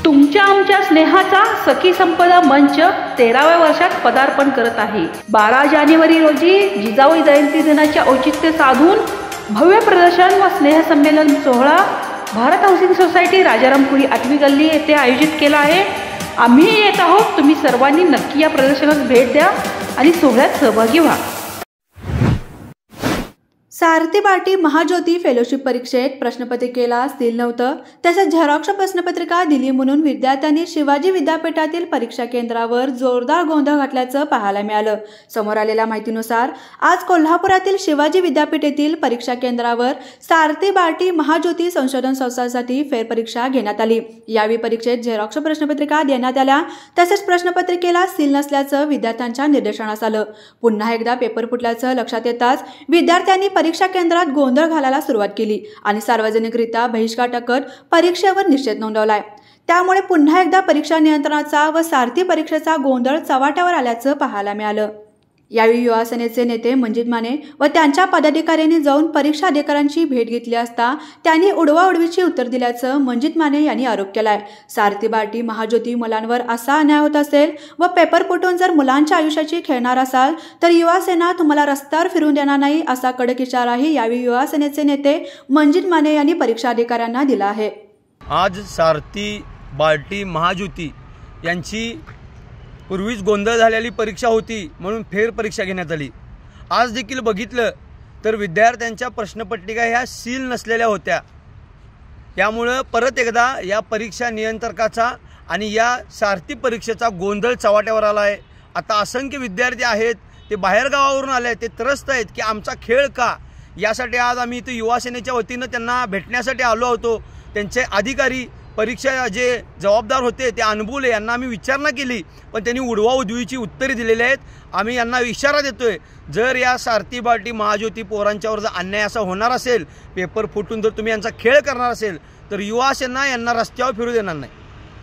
तुमच्या आमच्या स्नेहाचा सखी संपदा मंच 13व्या वर्षात पदार्पण करत आहे। 12 जानेवारी रोजी जिजाऊ जयंती दिनाचे औचित्य साधून भव्य प्रदर्शन व स्नेहसंमेलन सोहळा भारत हाऊसिंग सोसायटी राजारामपुरी 8वी गल्ली येथे आयोजित केला आहे। आम्ही येत आहोत, तुम्ही सर्वांनी नक्की या प्रदर्शनास भेट द्या आणि सोहळ्यात सहभागी व्हा। सारथी बार्टी महाज्योती फेलोशिप परीक्षेत प्रश्नपत्रिकेला सील नव्हतं, तसेच झेरॉक्स प्रश्नपत्रिका दिली म्हणून विद्यार्थ्यांनी शिवाजी विद्यापीठातील परीक्षा केंद्रावर जोरदार गोंधळ घातल्याचं पाहायला मिळालं। समोर आलेल्या माहितीनुसार आज कोल्हापुरातील शिवाजी विद्यापीठ येथील परीक्षा केंद्रावर सारथी बार्टी महाज्योती संशोधन संस्थांसाठी फेरपरीक्षा घेण्यात आली। यावेळी परीक्षेत झेरॉक्स प्रश्नपत्रिका देण्यात आल्या, तसेच प्रश्नपत्रिकेला सील नसल्याचं विद्यार्थ्यांच्या निदर्शनास आलं। पुन्हा एकदा पेपर फुटल्याचं लक्षात येताच विद्यार्थ्यांनी परीक्षा केंद्रात गोंधळ घालायला सुरुवात केली आणि सार्वजनिकरित्या बहिष्कार टाकत परीक्षेवर निषेध नोंदवलाय। त्यामुळे पुन्हा एकदा परीक्षा नियंत्रणाचा व सारथी परीक्षेचा गोंधळ चव्हाट्यावर आल्याचं पाहायला मिळालं। यावेळी युवा सेनेचे नेते मंजित माने व त्यांच्या पदाधिकाऱ्यांनी जाऊन परीक्षा अधिकाऱ्यांची भेट घेतली असता त्यांनी उडवाउडवीची उत्तर दिल्याचं मंजित माने यांनी आरोप केलाय। सारथी बार्टी महाज्योती मुलांवर असा अन्याय होत असेल व पेपर फुटून जर मुलांच्या आयुष्याची खेळणार असाल तर युवा सेना तुम्हाला रस्त्यावर फिरून देणार नाही, असा कडक इशाराही यावेळी युवा सेनेचे नेते मंजित माने यांनी परीक्षा अधिकाऱ्यांना दिला आहे। आज सारथी बार्टी महाज्योती यांची पूर्वीच गोंधळ झालेली परीक्षा होती म्हणून फेर परीक्षा घेण्यात आली। आज देखील बघितलं तर विद्यार्थ्यांच्या प्रश्नपत्रिका ह्या सील नसलेल्या होत्या। त्यामुळे परत एकदा या परीक्षा नियंत्रकाचा आणि या सारथी परीक्षेचा गोंधळ चव्हाट्यावर आला आहे। आता असंख्य विद्यार्थी आहेत, ते बाहेरगावावरून आले, ते त्रस्त आहेत की आमचा खेळ का। यासाठी आज आम्ही इथे युवा सेनेच्या वतीनं त्यांना भेटण्यासाठी आलो होतो। त्यांचे अधिकारी परीक्षा जे जबाबदार होते ते अनबुले यांना आम्ही विचारणा केली, पण त्यांनी उडवाउडवीची उत्तरे दिलेली आहेत। आम्ही यांना इशारा देतोय, जर या सारथी बार्टी महाज्योती पोरांच्यावर जर अन्याय असा होणार असेल, पेपर फुटून जर तुम्ही यांचा खेळ करणार असेल तर युवा सेना यांना रस्त्यावर फिरू देणार नाही।